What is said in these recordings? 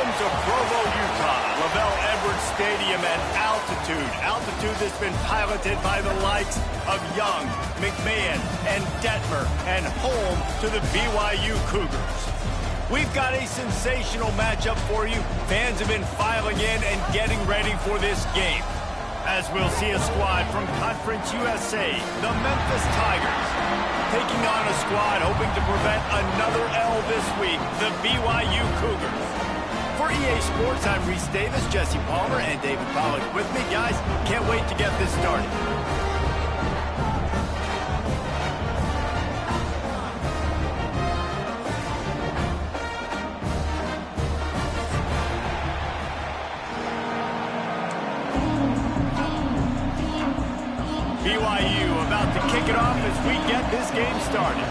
Welcome to Provo, Utah, Lavelle Edwards Stadium at altitude. Altitude that's been piloted by the likes of Young, McMahon, and Detmer, and home to the BYU Cougars. We've got a sensational matchup for you. Fans have been filing in and getting ready for this game, as we'll see a squad from Conference USA, the Memphis Tigers, taking on a squad hoping to prevent another L this week, the BYU Cougars. For EA Sports, I'm Reese Davis, Jesse Palmer, and David Pollack with me. Guys, can't wait to get this started. BYU about to kick it off as we get this game started.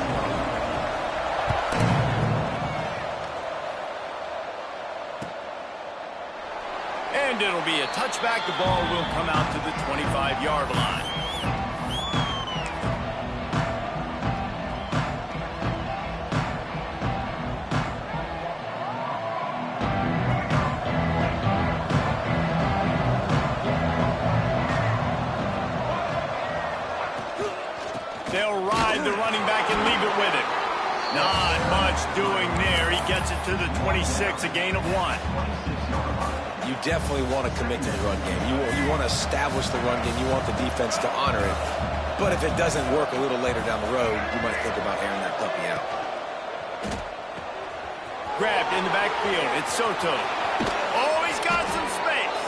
And it'll be a touchback. The ball will come out to the 25-yard line. They'll ride the running back and leave it with him. Not much doing there. He gets it to the 26, a gain of 1. You definitely want to commit to the run game. You want to establish the run game. You want the defense to honor it. But if it doesn't work a little later down the road, you might think about airing that puppy out. Grabbed in the backfield. It's Soto. Oh, he's got some space.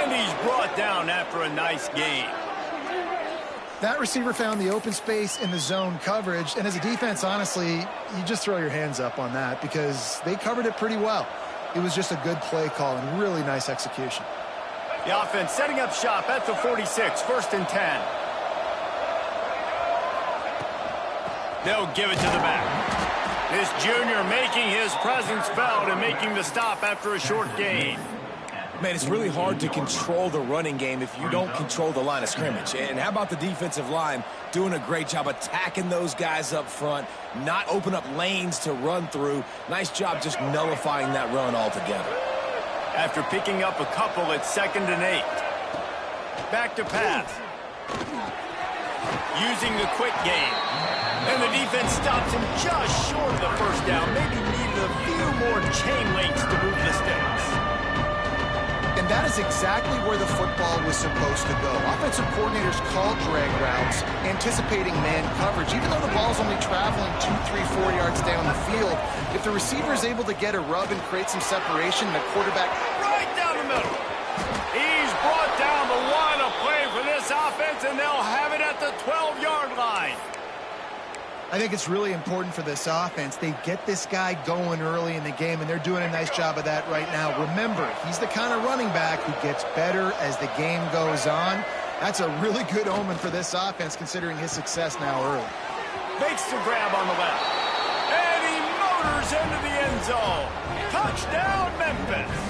And he's brought down after a nice gain. That receiver found the open space in the zone coverage. And as a defense, honestly, you just throw your hands up on that because they covered it pretty well. It was just a good play call and really nice execution. The offense setting up shop at the 46, 1st and 10. They'll give it to the back. This junior making his presence felt and making the stop after a short gain. Man, it's really hard to control the running game if you don't control the line of scrimmage. And how about the defensive line doing a great job attacking those guys up front, not open up lanes to run through. Nice job just nullifying that run altogether. After picking up a couple, it's 2nd and 8. Back to pass. Using the quick game. And the defense stops him just short of the first down. Maybe needed a few more chain links to move the sticks. And that is exactly where the football was supposed to go. Offensive coordinators call drag routes, anticipating man coverage. Even though the ball's only traveling 2, 3, 4 yards down the field, if the receiver is able to get a rub and create some separation, the quarterback right down the middle. He's brought down the line of play for this offense, and they'll have it at the 12-yard line. I think it's really important for this offense. They get this guy going early in the game, and they're doing a nice job of that right now. Remember, he's the kind of running back who gets better as the game goes on. That's a really good omen for this offense, considering his success now early. Makes the grab on the left. And he motors into the end zone. Touchdown, Memphis.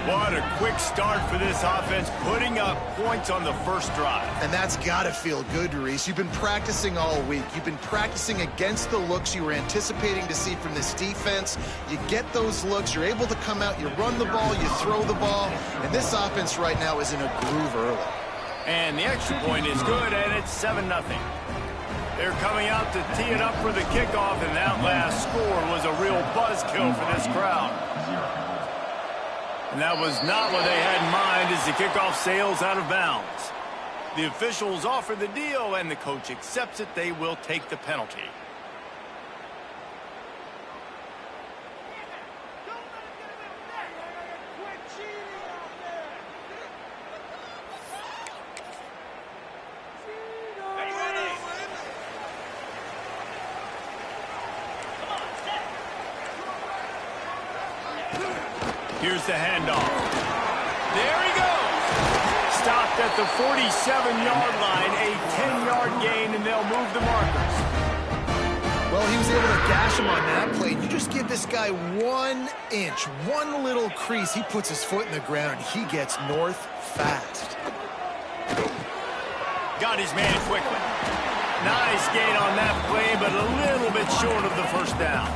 What a quick start for this offense, putting up points on the first drive. And that's got to feel good, Reese. You've been practicing all week. You've been practicing against the looks you were anticipating to see from this defense. You get those looks, you're able to come out, you run the ball, you throw the ball, and this offense right now is in a groove early. And the extra point is good, and it's 7-0. They're coming out to tee it up for the kickoff, and that last score was a real buzzkill for this crowd. And that was not what they had in mind as the kickoff sails out of bounds. The officials offer the deal, and the coach accepts it. They will take the penalty. Here's the handoff. There he goes. Stopped at the 47-yard line, a 10-yard gain, and they'll move the markers. Well, he was able to gash him on that play. You just give this guy 1 inch, one little crease. He puts his foot in the ground, and he gets north fast. Got his man quickly. Nice gain on that play, but a little bit short of the first down.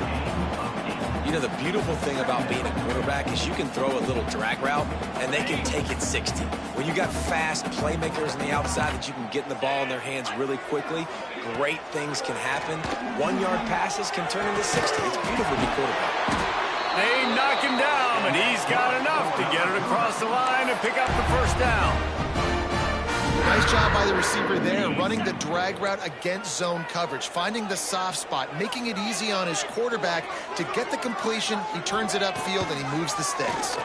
You know, the beautiful thing about being a quarterback is you can throw a little drag route, and they can take it 60. When you got fast playmakers on the outside that you can get the ball in their hands really quickly, great things can happen. 1-yard passes can turn into 60. It's beautiful to be quarterback. They knock him down, but he's got enough to get it across the line and pick up the first down. Nice job by the receiver there, running the drag route against zone coverage, finding the soft spot, making it easy on his quarterback to get the completion. He turns it upfield, and he moves the sticks.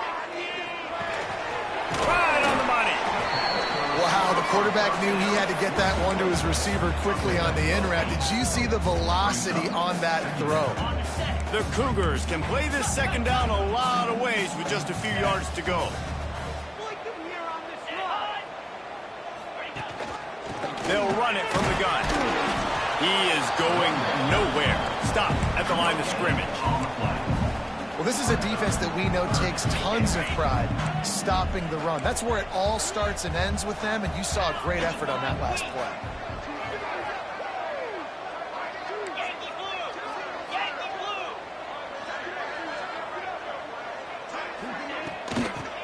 Right on the money. Wow, the quarterback knew he had to get that one to his receiver quickly on the in route. Did you see the velocity on that throw? The Cougars can play this second down a lot of ways with just a few yards to go. They'll run it from the gun. He is going nowhere. Stop at the line of scrimmage. Well, this is a defense that we know takes tons of pride stopping the run. That's where it all starts and ends with them, and you saw a great effort on that last play.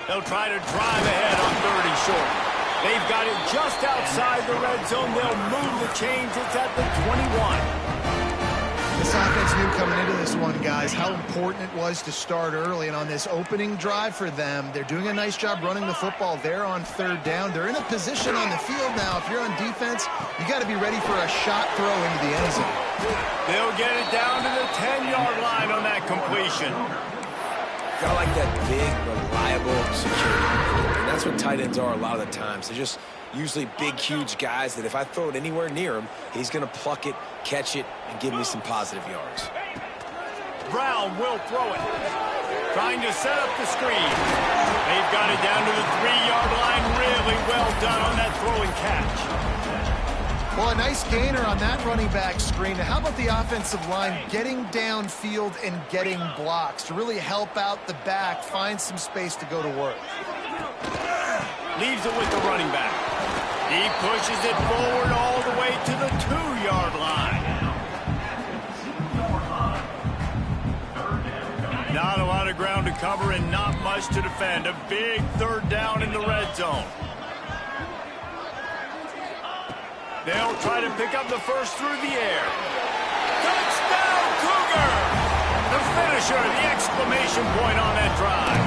They'll try to drive ahead on 30 short. They've got it just outside the red zone. They'll move the chains. It's at the 21. This offense knew coming into this one, guys, how important it was to start early. And on this opening drive for them, they're doing a nice job running the football there on third down. They're in a position on the field now. If you're on defense, you got to be ready for a shot throw into the end zone. They'll get it down to the 10-yard line on that completion. Got like that big, reliable security. And that's what tight ends are a lot of the times. They're just usually big, huge guys that if I throw it anywhere near him, he's going to pluck it, catch it, and give me some positive yards. Brown will throw it. Trying to set up the screen. They've got it down to the 3-yard line. Really well done on that throw and catch. Well, a nice gainer on that running back screen. Now, how about the offensive line getting downfield and getting blocks to really help out the back, find some space to go to work? Leaves it with the running back. He pushes it forward all the way to the 2-yard line. Not a lot of ground to cover and not much to defend. A big third down in the red zone. They'll try to pick up the first through the air. Touchdown, Cougar! The finisher, the exclamation point on that drive.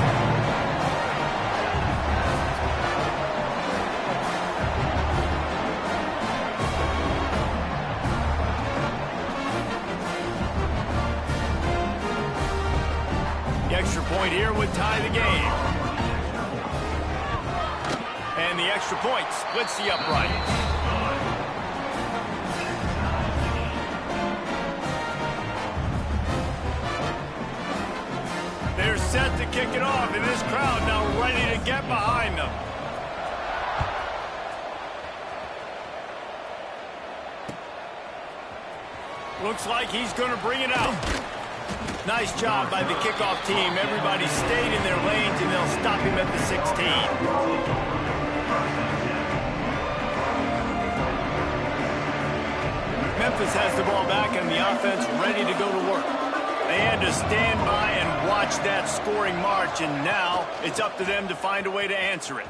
The extra point here would tie the game. And the extra point splits the uprights. They're set to kick it off, and this crowd now ready to get behind them. Looks like he's going to bring it out. Nice job by the kickoff team. Everybody stayed in their lanes, and they'll stop him at the 16. Memphis has the ball back, and the offense ready to go to work. They had to stand by and watch that scoring march, and now it's up to them to find a way to answer it.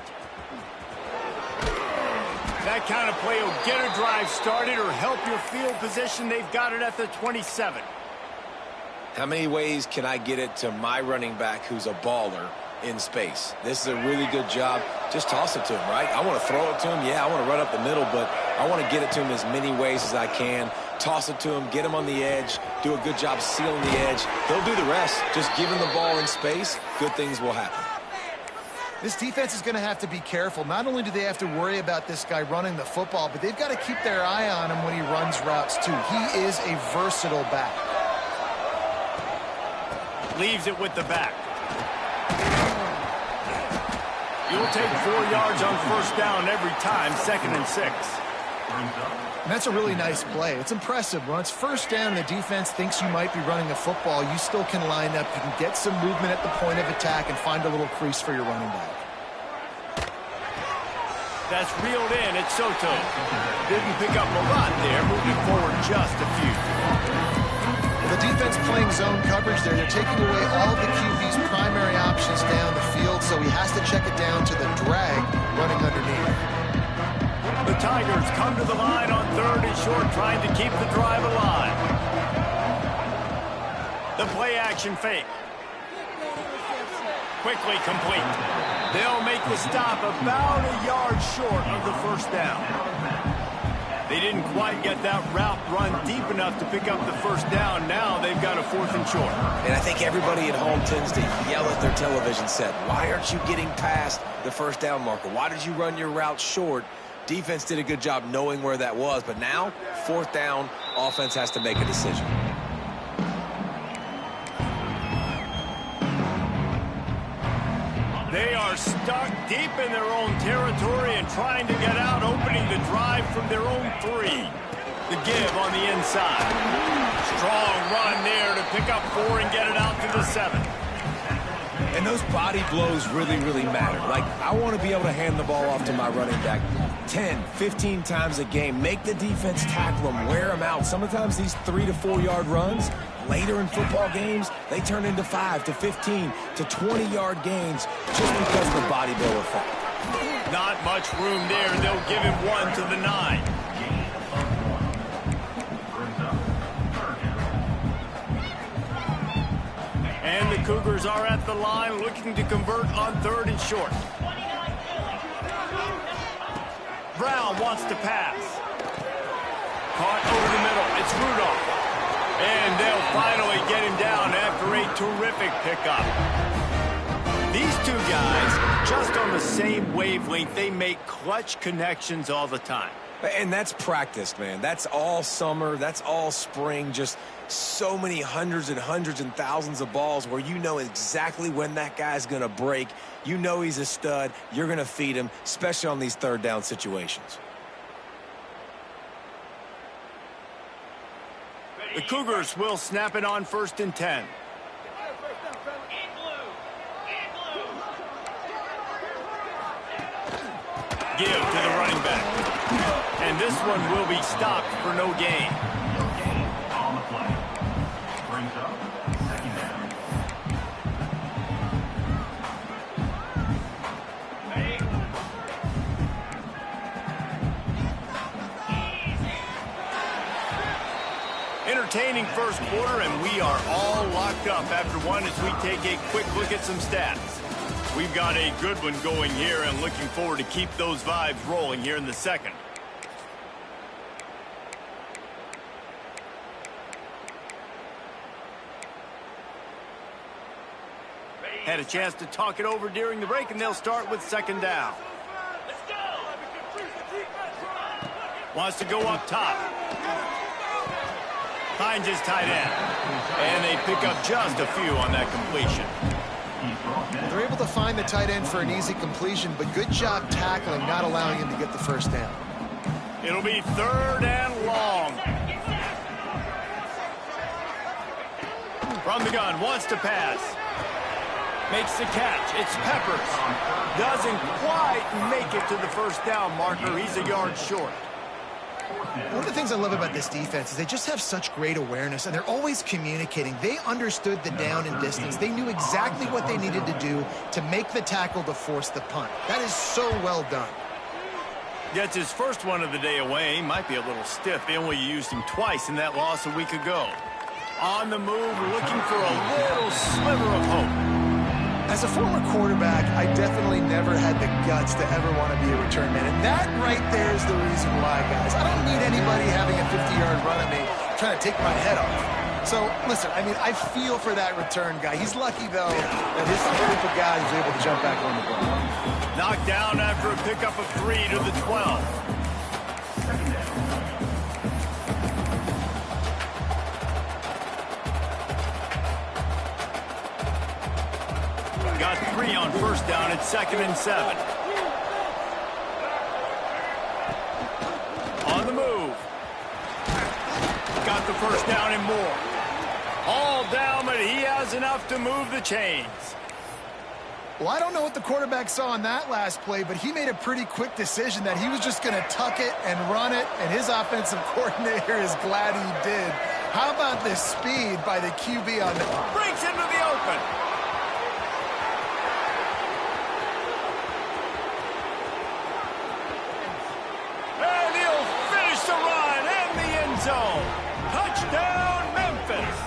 That kind of play will get a drive started or help your field position. They've got it at the 27. How many ways can I get it to my running back who's a baller in space? This is a really good job. Just toss it to him, right? I want to throw it to him. Yeah, I want to run up the middle, but I want to get it to him as many ways as I can. Toss it to him, get him on the edge, do a good job sealing the edge. He'll do the rest. Just give him the ball in space, good things will happen. This defense is going to have to be careful. Not only do they have to worry about this guy running the football, but they've got to keep their eye on him when he runs routes too. He is a versatile back. Leaves it with the back. You'll take 4 yards on first down every time, 2nd and 6. And that's a really nice play. It's impressive. When it's first down, the defense thinks you might be running a football. You still can line up. You can get some movement at the point of attack and find a little crease for your running back. That's reeled in. It's Soto. Didn't pick up a lot there, moving forward just a few. The defense playing zone coverage there. They're taking away all the QB's primary options down the field, so he has to check it down to the drag running underneath. The Tigers come to the line on 3rd and short, trying to keep the drive alive. The play-action fake. Quickly complete. They'll make the stop about a yard short of the first down. They didn't quite get that route run deep enough to pick up the first down. Now they've got a 4th and short. And I think everybody at home tends to yell at their television set. Why aren't you getting past the first down marker? Why did you run your route short? Defense did a good job knowing where that was. But now, 4th down, offense has to make a decision. They are stuck deep in their own territory and trying to get out, opening the drive from their own 3. The give on the inside. Strong run there to pick up 4 and get it out to the 7. And those body blows really, really matter. Like, I want to be able to hand the ball off to my running back 10, 15 times a game. Make the defense tackle them, wear them out. Sometimes these 3 to 4 yard runs, later in football games, they turn into 5 to 15 to 20-yard gains just because of the body blow effect. Not much room there. They'll give him 1 to the 9. And the Cougars are at the line looking to convert on 3rd and short. Brown wants to pass. Caught over the middle. It's Rudolph. And they'll finally get him down after a terrific pickup. These two guys, just on the same wavelength, they make clutch connections all the time. And that's practice, man. That's all summer. That's all spring. Just so many hundreds and thousands of balls where you know exactly when that guy's going to break. You know he's a stud. You're going to feed him, especially on these 3rd down situations. The Cougars will snap it on 1st and 10. Give to the running back. And this one will be stopped for no gain. On the play. Brings up 2nd down. Entertaining first quarter, and we are all locked up after one as we take a quick look at some stats. We've got a good one going here and looking forward to keep those vibes rolling here in the second. Had a chance to talk it over during the break, and they'll start with 2nd down. Wants to go up top. Finds his tight end. And they pick up just a few on that completion. They're able to find the tight end for an easy completion, but good job tackling, not allowing him to get the first down. It'll be 3rd and long. From the gun, wants to pass. Makes the catch. It's Peppers. Doesn't quite make it to the first down marker. He's a yard short. One of the things I love about this defense is they just have such great awareness, and they're always communicating. They understood the down and distance. They knew exactly what they needed to do to make the tackle to force the punt. That is so well done. Gets his first one of the day away. Might be a little stiff. They only used him twice in that loss a week ago. On the move, looking for a little sliver of hope. As a former quarterback, I definitely never had the guts to ever want to be a return man. And that right there is the reason why, guys. I don't need anybody having a 50-yard run at me trying to take my head off. So, listen, I mean, I feel for that return guy. He's lucky, though, that his group of guys was able to jump back on the ball. Knocked down after a pickup of 3 to the 12. Got 3 on first down at 2nd and 7. On the move. Got the first down and more. All down, but he has enough to move the chains. Well, I don't know what the quarterback saw on that last play, but he made a pretty quick decision that he was just going to tuck it and run it, and his offensive coordinator is glad he did. How about this speed by the QB on the... Breaks into the open. And he'll finish the run in the end zone. Touchdown, Memphis.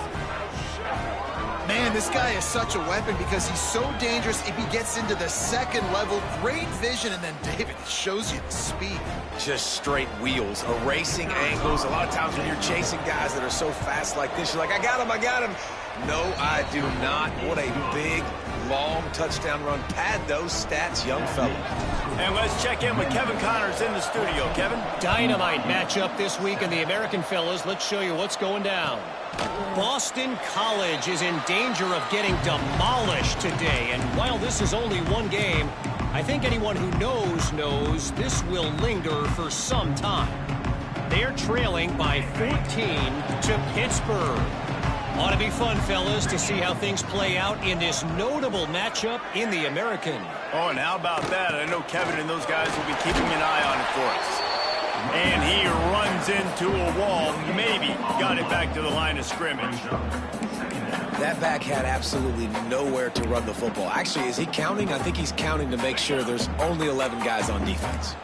Man, this guy is such a weapon because he's so dangerous if he gets into the second level. Great vision, and then David shows you the speed. Just straight wheels, erasing angles. A lot of times when you're chasing guys that are so fast like this, you're like, I got him. No, I do not. What a big, long touchdown run. Pad those stats, young fella. And let's check in with Kevin Connors in the studio. Kevin? Dynamite matchup this week in the American, fellas. Let's show you what's going down. Boston College is in danger of getting demolished today. And while this is only one game, I think anyone who knows this will linger for some time. They're trailing by 14 to Pittsburgh. Ought to be fun, fellas, to see how things play out in this notable matchup in the American. Oh, and how about that? I know Kevin and those guys will be keeping an eye on it for us. And he runs into a wall. Maybe got it back to the line of scrimmage. That back had absolutely nowhere to run the football. Actually, is he counting? I think he's counting to make sure there's only 11 guys on defense.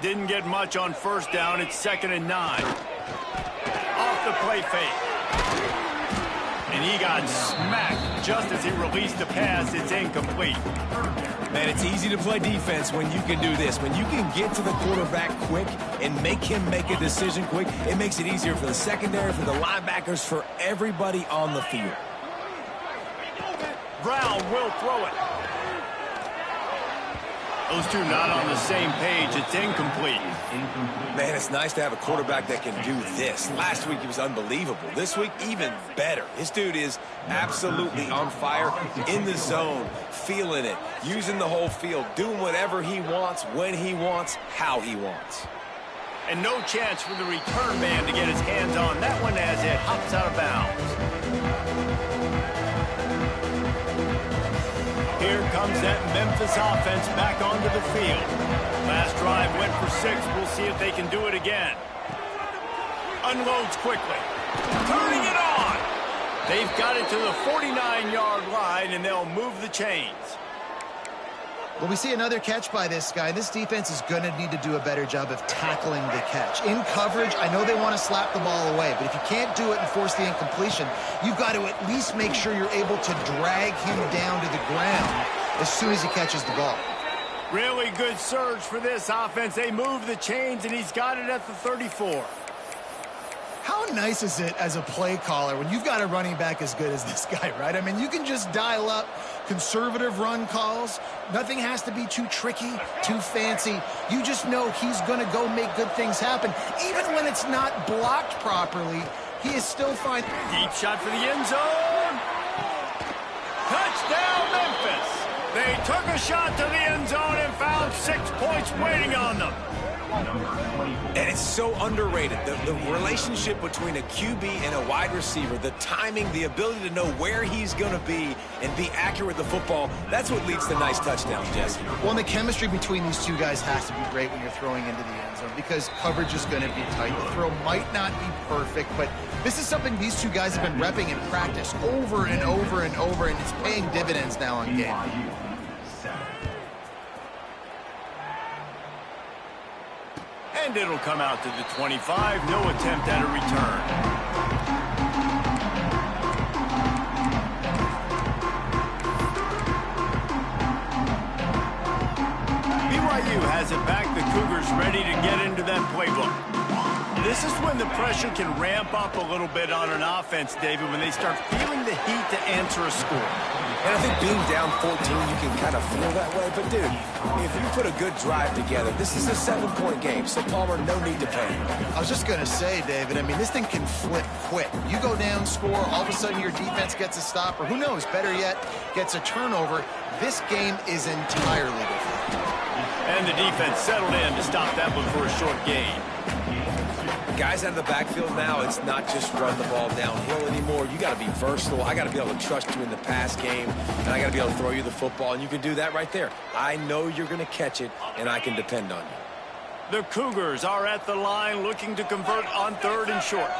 Didn't get much on first down. It's 2nd and 9. Off the play fake. And he got smacked just as he released the pass. It's incomplete. Man, it's easy to play defense when you can do this. When you can get to the quarterback quick and make him make a decision quick, it makes it easier for the secondary, for the linebackers, for everybody on the field. Brown will throw it. Those two not on the same page. It's incomplete. Man, it's nice to have a quarterback that can do this. Last week, he was unbelievable. This week, even better. This dude is absolutely on fire, in the zone, feeling it, using the whole field, doing whatever he wants, when he wants, how he wants. And no chance for the return man to get his hands on that one as it hops out of bounds. Here comes that Memphis offense back onto the field. Last drive went for 6. We'll see if they can do it again. Unloads quickly. Turning it on. They've got it to the 49-yard line, and they'll move the chains. Well, we see another catch by this guy. This defense is going to need to do a better job of tackling the catch. In coverage, I know they want to slap the ball away, but if you can't do it and force the incompletion, you've got to at least make sure you're able to drag him down to the ground as soon as he catches the ball. Really good surge for this offense. They move the chains, and he's got it at the 34. How nice is it as a play caller when you've got a running back as good as this guy, right? I mean, you can just dial up conservative run calls. Nothing has to be too tricky, too fancy. You just know he's going to go make good things happen. Even when it's not blocked properly, he is still fine. Deep shot for the end zone. Touchdown, Memphis. They took a shot to the end zone and found 6 points waiting on them. And it's so underrated. The relationship between a QB and a wide receiver, the timing, the ability to know where he's going to be and be accurate with the football, that's what leads to nice touchdowns, Jesse. Well, and the chemistry between these two guys has to be great when you're throwing into the end zone because coverage is going to be tight. The throw might not be perfect, but this is something these two guys have been repping in practice over and over and over, and it's paying dividends now on game. And it'll come out to the 25. No attempt at a return. BYU has it back. The Cougars ready to get into that playbook. This is when the pressure can ramp up a little bit on an offense, David, when they start feeling the heat to answer a score. And I think being down 14, you can kind of feel that way. But, dude, if you put a good drive together, this is a 7-point game. So, Palmer, no need to panic. I was just going to say, David, I mean, this thing can flip quick. You go down, score, all of a sudden your defense gets a stop, or who knows, better yet, gets a turnover. This game is entirely different. And the defense settled in to stop that one for a short gain. Guys out of the backfield now, it's not just run the ball downhill anymore. You got to be versatile. I got to be able to trust you in the pass game, and I got to be able to throw you the football, and you can do that right there. I know you're going to catch it, and I can depend on you. The Cougars are at the line looking to convert on 3rd and short.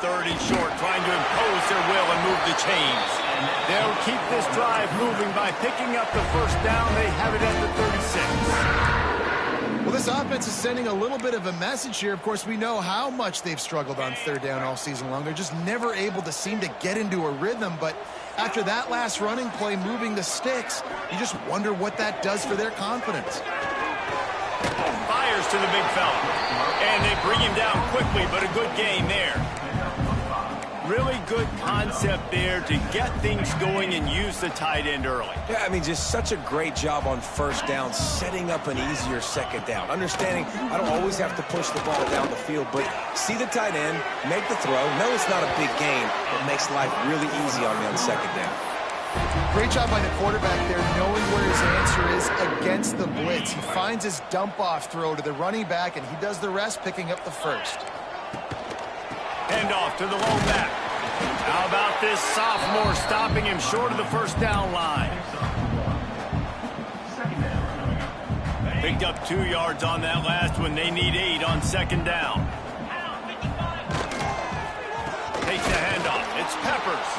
third and short, trying to impose their will and move the chains. They'll keep this drive moving by picking up the first down. They have it at the 36. Well, this offense is sending a little bit of a message here. Of course, we know how much they've struggled on third down all season long. They're just never able to seem to get into a rhythm. But after that last running play, moving the sticks, you just wonder what that does for their confidence. Fires to the big fella. And they bring him down quickly, but a good gain there. Really good concept there to get things going and use the tight end early. Yeah, I mean, just such a great job on first down, setting up an easier second down. Understanding I don't always have to push the ball down the field, but see the tight end, make the throw. No, it's not a big gain, but makes life really easy on me on second down. Great job by the quarterback there, knowing where his answer is against the blitz. He finds his dump-off throw to the running back, and he does the rest, picking up the first. Handoff to the lone back. How about this sophomore stopping him short of the first down line? Picked up 2 yards on that last one. They need 8 on second down. Takes the handoff. It's Peppers.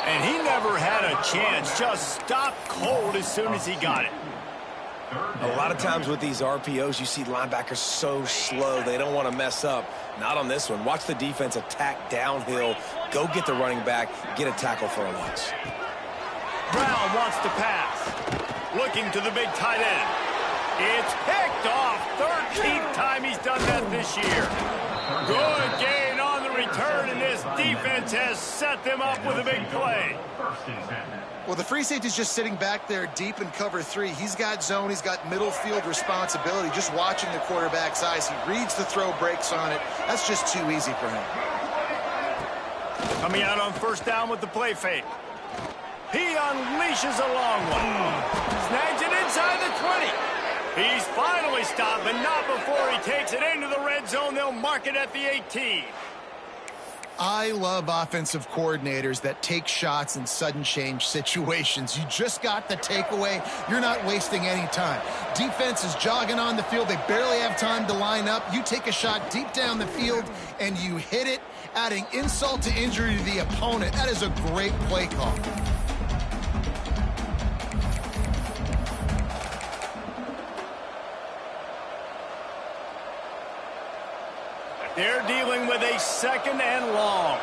And he never had a chance. Just stopped cold as soon as he got it. A lot of times with these RPOs, you see linebackers so slow, they don't want to mess up. Not on this one. Watch the defense attack downhill, go get the running back, get a tackle for a loss. Brown wants to pass. Looking to the big tight end. It's picked off. 13th time he's done that this year. Good gain on the return, and this defense has set them up with a big play. Well, the free safety's just sitting back there deep in cover 3. He's got zone. He's got middle field responsibility. Just watching the quarterback's eyes. He reads the throw, breaks on it. That's just too easy for him. Coming out on first down with the play fake. He unleashes a long one. Snags it inside the 20. He's finally stopped, but not before he takes it into the red zone. They'll mark it at the 18. I love offensive coordinators that take shots in sudden change situations. You just got the takeaway. You're not wasting any time. Defense is jogging on the field. They barely have time to line up. You take a shot deep down the field, and you hit it, adding insult to injury to the opponent. That is a great play call. They're dealing with a second and long.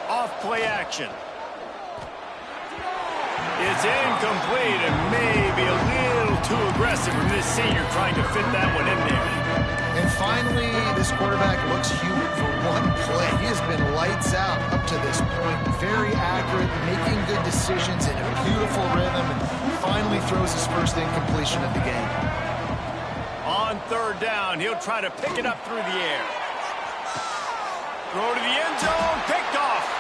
Off play action. It's incomplete and maybe a little too aggressive from this senior trying to fit that one in there. And finally, this quarterback looks human for one play. He has been lights out up to this point. Very accurate, making good decisions in a beautiful rhythm, and finally throws his first incompletion of the game. On third down, he'll try to pick it up through the air. Throw to the end zone, picked off.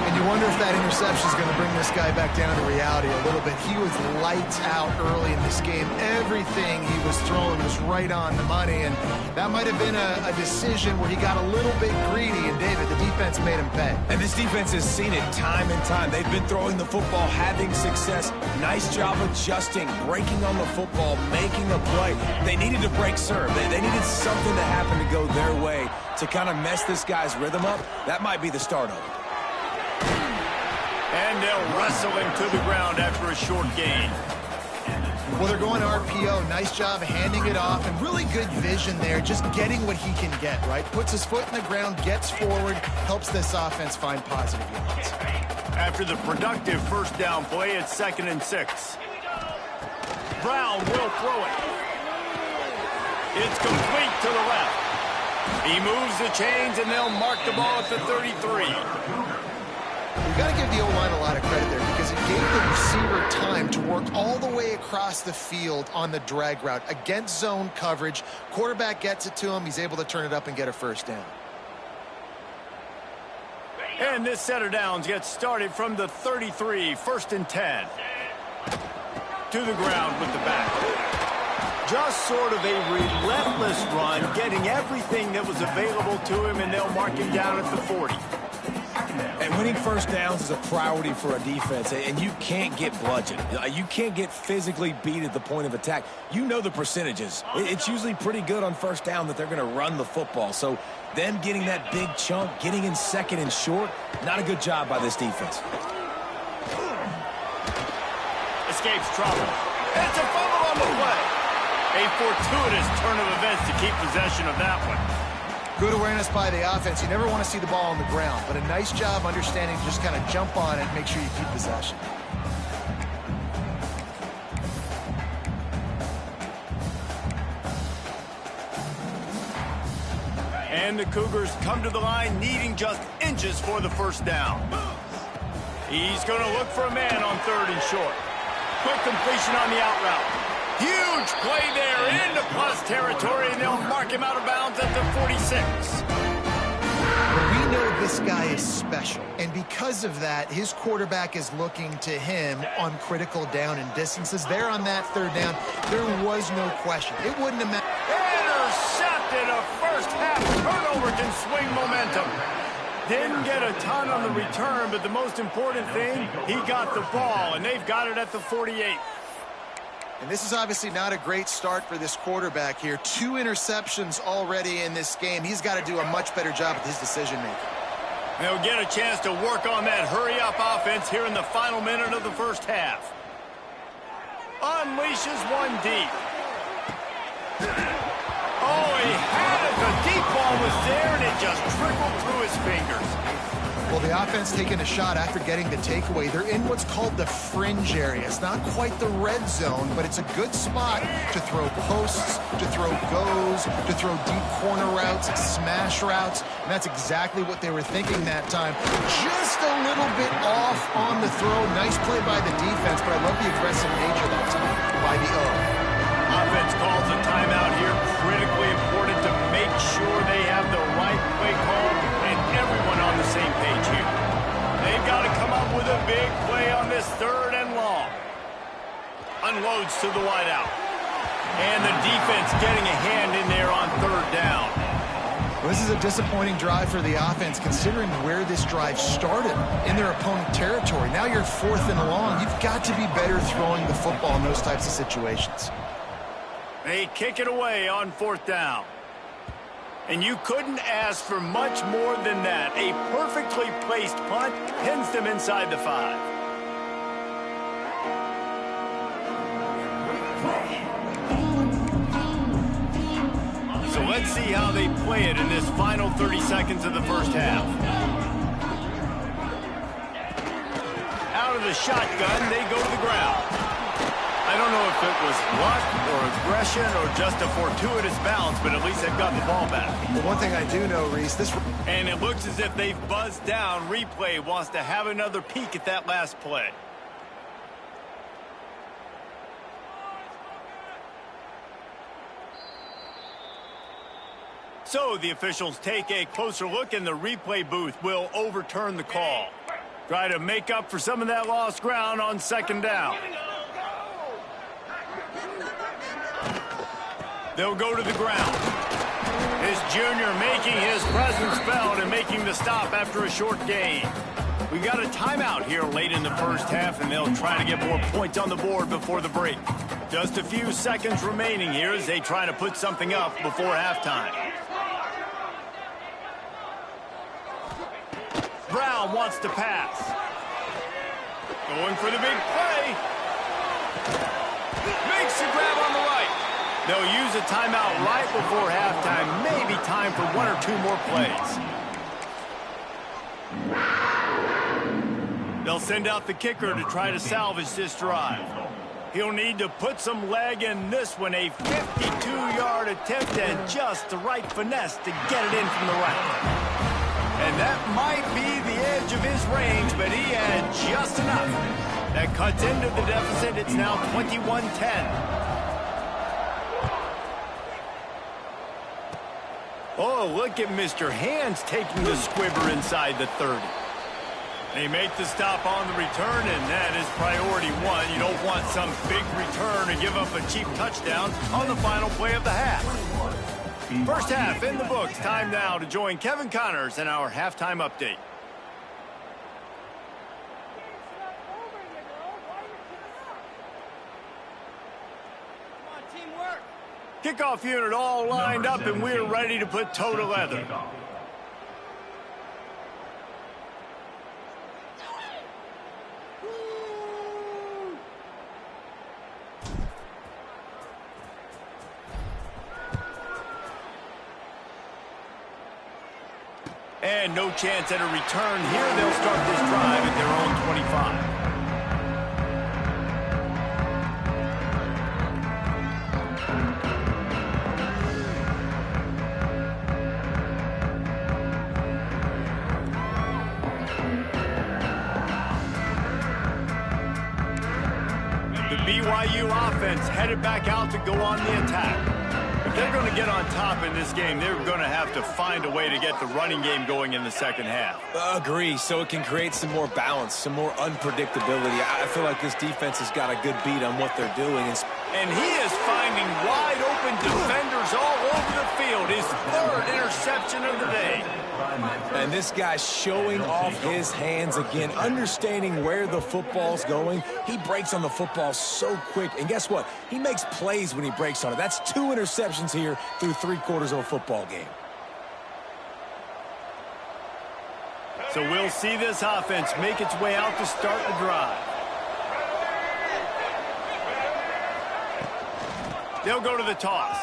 And you wonder if that interception is going to bring this guy back down to reality a little bit. He was lights out early in this game. Everything he was throwing was right on the money, and that might have been a decision where he got a little bit greedy, and David, the defense made him pay. And this defense has seen it time and time. They've been throwing the football, having success. Nice job adjusting, breaking on the football, making a play. They needed to break serve. They needed something to happen to go their way to kind of mess this guy's rhythm up. That might be the start of it. And they'll wrestle him to the ground after a short gain. Well, they're going RPO. Nice job handing it off, and really good vision there, just getting what he can get, right? Puts his foot in the ground, gets forward, helps this offense find positive yards. After the productive first down play, it's 2nd and 6. Brown will throw it. It's complete to the left. He moves the chains, and they'll mark the ball at the 33. You've got to give the O-line a lot of credit there because it gave the receiver time to work all the way across the field on the drag route. Against zone coverage, quarterback gets it to him. He's able to turn it up and get a first down. And this set of downs gets started from the 33, 1st and 10. To the ground with the back. Just sort of a relentless run, getting everything that was available to him, and they'll mark him down at the 40. And Winning first downs is a priority for a defense, and you can't get bludgeoned. You can't get physically beat at the point of attack. You know the percentages. It's usually pretty good on first down that they're going to run the football. So them getting that big chunk, getting in second and short, not a good job by this defense. Escapes trouble. It's a fumble on the play. A fortuitous turn of events to keep possession of that one. Good awareness by the offense. You never want to see the ball on the ground, but a nice job understanding to just kind of jump on it and make sure you keep possession. And the Cougars come to the line needing just inches for the first down. He's going to look for a man on 3rd and short. Quick completion on the out route. Huge play there into plus territory, and they'll mark him out of bounds at the 46. We know this guy is special, and because of that, his quarterback is looking to him on critical down and distances. There on that 3rd down, there was no question. It wouldn't have mattered. Intercepted. A first half turnover can swing momentum. Didn't get a ton on the return, but the most important thing, he got the ball, and they've got it at the 48. And this is obviously not a great start for this quarterback here. 2 interceptions already in this game. He's got to do a much better job with his decision-making. They'll get a chance to work on that hurry-up offense here in the final minute of the first half. Unleashes one deep. Oh, he had it. The deep ball was there, and it just trickled through his fingers. Well, the offense taking a shot after getting the takeaway. They're in what's called the fringe area. It's not quite the red zone, but it's a good spot to throw posts, to throw goes, to throw deep corner routes, smash routes. And that's exactly what they were thinking that time. Just a little bit off on the throw. Nice play by the defense, but I love the aggressive nature that time by the O. Offense calls a timeout here. Critically important to make sure they have the right play call and everyone on the same page here. They've got to come up with a big play on this 3rd and long. Unloads to the wideout. And the defense getting a hand in there on 3rd down. Well, this is a disappointing drive for the offense considering where this drive started in their opponent territory. Now you're 4th and long. You've got to be better throwing the football in those types of situations. They kick it away on 4th down. And you couldn't ask for much more than that. A perfectly placed punt pins them inside the 5. So let's see how they play it in this final 30 seconds of the first half. Out of the shotgun, they go to the ground. I don't know if it was luck or aggression or just a fortuitous bounce, but at least they've got the ball back. The one thing I do know, Reese, this... And it looks as if they've buzzed down. Replay wants to have another peek at that last play. So the officials take a closer look, and the replay booth will overturn the call. Try to make up for some of that lost ground on 2nd down. They'll go to the ground. This junior making his presence felt and making the stop after a short gain. We got a timeout here late in the first half, and they'll try to get more points on the board before the break. Just a few seconds remaining here as they try to put something up before halftime. Brown wants to pass. Going for the big play. Makes the grab on the right. They'll use a timeout right before halftime. Maybe time for 1 or 2 more plays. They'll send out the kicker to try to salvage this drive. He'll need to put some leg in this one. A 52-yard attempt and just the right finesse to get it in from the right. And that might be the edge of his range, but he had just enough. That cuts into the deficit. It's now 21-10. Oh, look at Mr. Hands taking the squibber inside the 30. They make the stop on the return, and that is priority 1. You don't want some big return to give up a cheap touchdown on the final play of the half. First half in the books. Time now to join Kevin Connors in our halftime update. Kickoff unit all lined up, and we're ready to put toe to leather. And no chance at a return here. They'll start this drive at their own 25. The BYU offense headed back out to go on the attack. If they're going to get on top in this game, they're going to have to find a way to get the running game going in the second half. Agree, so it can create some more balance, some more unpredictability. I feel like this defense has got a good beat on what they're doing. And he is finding wide-open defenders all over the field. His third interception of the day. And this guy's showing off his hands again, understanding where the football's going. He breaks on the football so quick. And guess what? He makes plays when he breaks on it. That's 2 interceptions here through 3/4 of a football game. So we'll see this offense make its way out to start the drive. They'll go to the toss.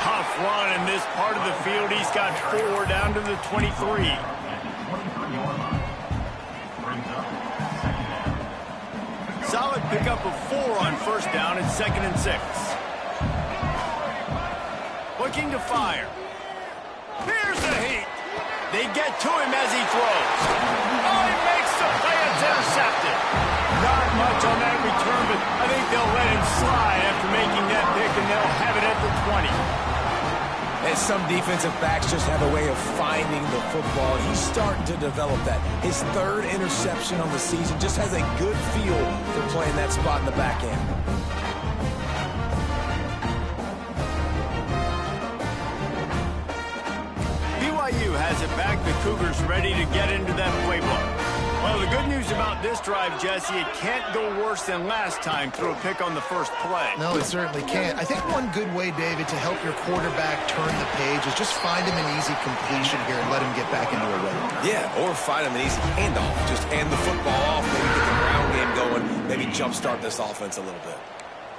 Tough run in this part of the field. He's got 4 down to the 23. Solid pickup of 4 on first down and 2nd and 6. Looking to fire. Here's the heat. They get to him as he throws. Oh, he makes the play. It's intercepted. Not much on that return, but I think they'll let him slide after making that pick, and they'll have it at the 20. And some defensive backs just have a way of finding the football. He's starting to develop that. His 3rd interception on the season, just has a good feel for playing that spot in the back end. BYU has it back. The Cougars ready to get into that playbook. Well, the good news about this drive, Jesse, it can't go worse than last time through a pick on the first play. No, it certainly can't. I think one good way, David, to help your quarterback turn the page is just find him an easy completion here and let him get back into a rhythm. Yeah, or find him an easy handoff. Just hand the football off, maybe get the ground game going, maybe jumpstart this offense a little bit.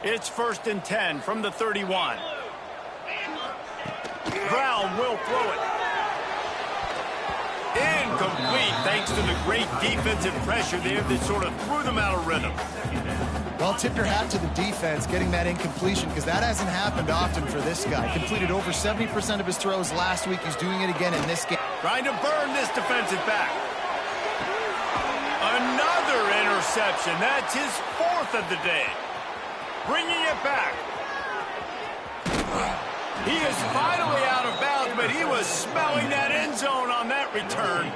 It's 1st and 10 from the 31. Brown will throw it. Incomplete, thanks to the great defensive pressure there that sort of threw them out of rhythm. Well, tip your hat to the defense getting that incompletion, because that hasn't happened often for this guy. Completed over 70% of his throws last week. He's doing it again in this game. Trying to burn this defensive back. Another interception. That's his 4th of the day. Bringing it back. He is finally out of bounds, but he was smelling that end zone on that return.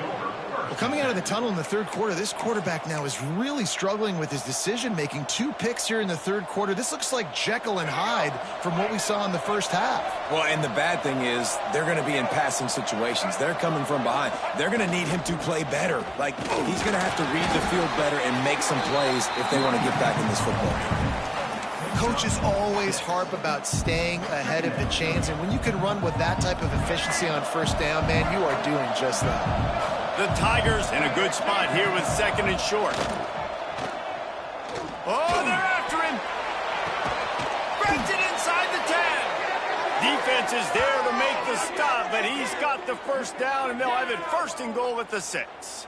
Well, coming out of the tunnel in the 3rd quarter, this quarterback now is really struggling with his decision-making. 2 picks here in the 3rd quarter. This looks like Jekyll and Hyde from what we saw in the first half. Well, and the bad thing is they're going to be in passing situations. They're coming from behind. They're going to need him to play better. Like, he's going to have to read the field better and make some plays if they want to get back in this football game. Coaches always harp about staying ahead of the chains, and when you can run with that type of efficiency on first down, man, you are doing just that. The Tigers in a good spot here with 2nd and short. Oh, they're after him. Breaks it inside the 10. Defense is there to make the stop, but he's got the first down, and they'll have it 1st and goal at the 6.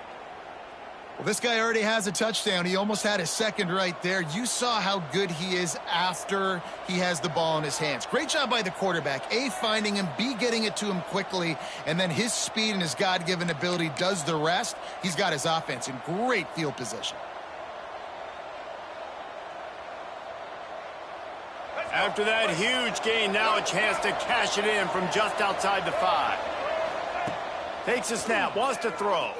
Well, this guy already has a touchdown. He almost had his 2nd right there. You saw how good he is after he has the ball in his hands. Great job by the quarterback. A, finding him, B, getting it to him quickly, and then his speed and his God-given ability does the rest. He's got his offense in great field position. After that huge gain, now a chance to cash it in from just outside the 5. Takes a snap, wants to throw.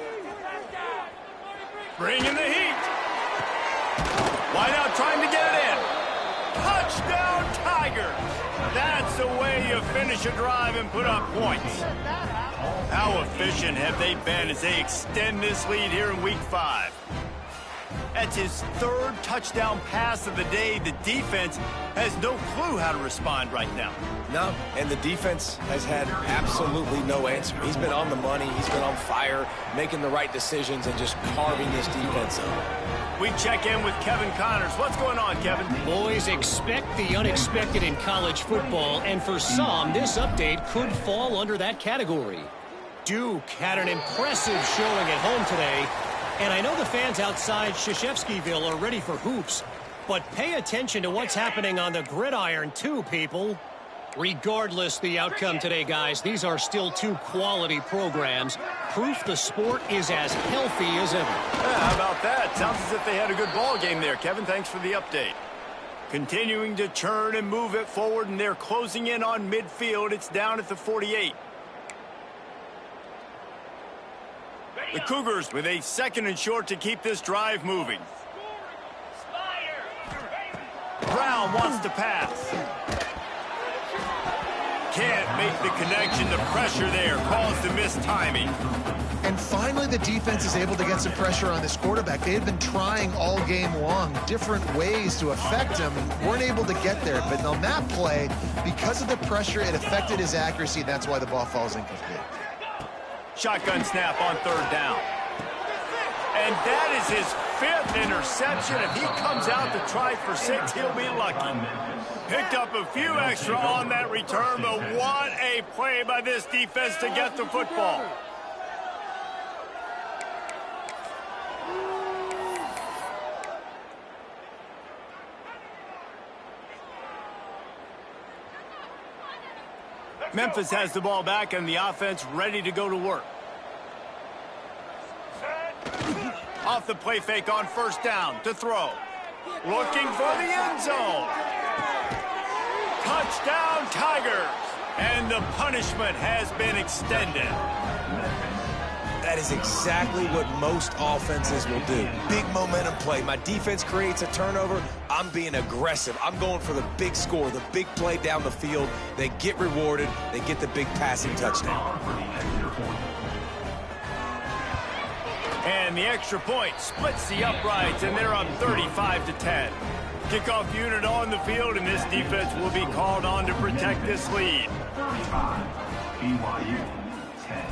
Bringing the heat. Wide out trying to get it in. Touchdown, Tigers. That's the way you finish a drive and put up points. How efficient have they been as they extend this lead here in Week 5? That's his third touchdown pass of the day. The defense has no clue how to respond right now. No, and the defense has had absolutely no answer. He's been on the money. He's been on fire, making the right decisions and just carving this defense up. We check in with Kevin Connors. What's going on, Kevin? Boys, expect the unexpected in college football, and for some, this update could fall under that category. Duke had an impressive showing at home today, and I know the fans outside Krzyzewskiville are ready for hoops, but pay attention to what's happening on the gridiron too, people. Regardless the outcome today, guys, these are still two quality programs. Proof the sport is as healthy as ever. Yeah, how about that? Sounds as if they had a good ball game there, Kevin. Thanks for the update. Continuing to churn and move it forward, and they're closing in on midfield. It's down at the 48. The Cougars with a 2nd and short to keep this drive moving. Brown wants to pass. Can't make the connection. The pressure there caused the missed timing. And finally, the defense is able to get some pressure on this quarterback. They had been trying all game long different ways to affect him and weren't able to get there. But on that play, because of the pressure, it affected his accuracy. That's why the ball falls incomplete. Shotgun snap on 3rd down. And that is his 5th interception. If he comes out to try for 6, he'll be lucky. Picked up a few extra on that return, but what a play by this defense to get the football. Memphis has the ball back and the offense ready to go to work. Off the play fake on 1st down to throw. Looking for the end zone. Touchdown, Tigers. And the punishment has been extended. That is exactly what most offenses will do. Big momentum play. My defense creates a turnover. I'm being aggressive. I'm going for the big score, the big play down the field. They get rewarded. They get the big passing touchdown. And the extra point splits the uprights, and they're up 35-10. Kickoff unit on the field, and this defense will be called on to protect this lead. 35, BYU, 10.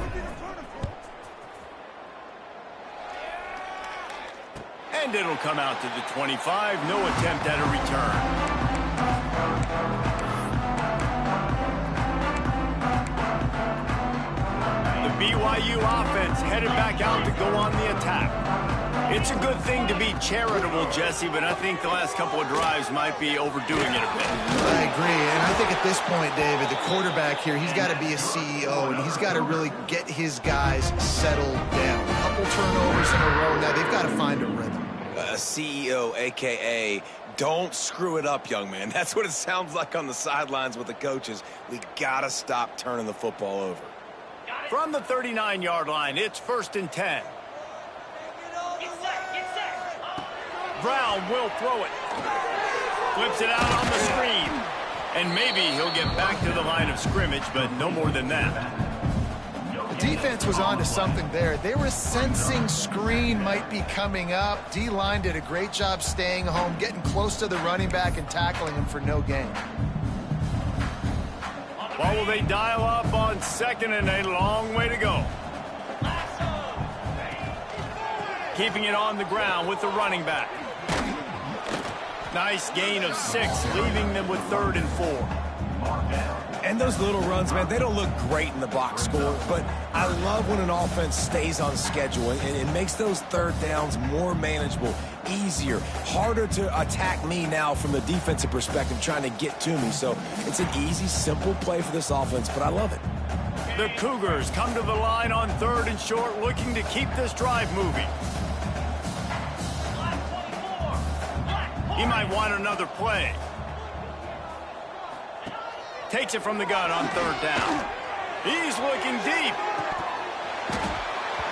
And it'll come out to the 25. No attempt at a return. The BYU offense headed back out to go on the attack. It's a good thing to be charitable, Jesse, but I think the last couple of drives might be overdoing it a bit. I agree, and I think at this point, David, the quarterback here, he's got to be a CEO, and he's got to really get his guys settled down. A couple turnovers in a row now. They've got to find a rhythm. CEO, a.k.a. don't screw it up, young man. That's what it sounds like on the sidelines with the coaches. We got to stop turning the football over. From the 39-yard line, it's 1st and 10. Brown will throw it. Flips it out on the screen. And maybe he'll get back to the line of scrimmage, but no more than that. The defense was on to something there. They were sensing screen might be coming up. D-line did a great job staying home, getting close to the running back and tackling him for no gain. Well, will they dial up on 2nd and a long way to go? Keeping it on the ground with the running back. Nice gain of 6, leaving them with 3rd and 4. And those little runs, man, they don't look great in the box score, but I love when an offense stays on schedule, and it makes those 3rd downs more manageable, easier, harder to attack me now from the defensive perspective trying to get to me. So it's an easy, simple play for this offense, but I love it. The Cougars come to the line on 3rd and short, looking to keep this drive moving. He might want another play. Takes it from the gun on 3rd down. He's looking deep.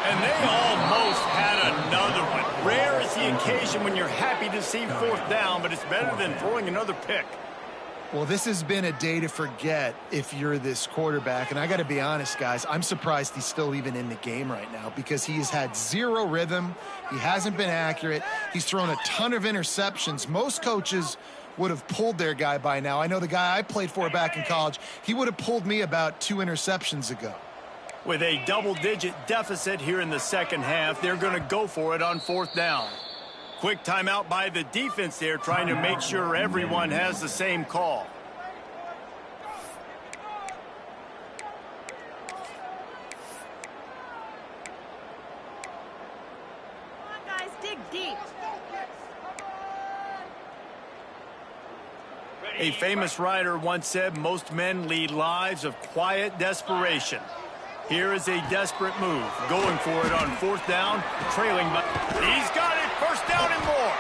And they almost had another one. Rare is the occasion when you're happy to see 4th down, but it's better than throwing another pick. Well, this has been a day to forget if you're this quarterback. And I got to be honest, guys, I'm surprised he's still even in the game right now because he has had zero rhythm. He hasn't been accurate. He's thrown a ton of interceptions. Most coaches would have pulled their guy by now. I know the guy I played for back in college, he would have pulled me about 2 interceptions ago. With a double-digit deficit here in the second half, they're going to go for it on 4th down. Quick timeout by the defense there, trying to make sure everyone has the same call. Come on, guys, dig deep. A famous writer once said most men lead lives of quiet desperation. Here is a desperate move, going for it on 4th down, trailing by. He's got it, 1st down and more.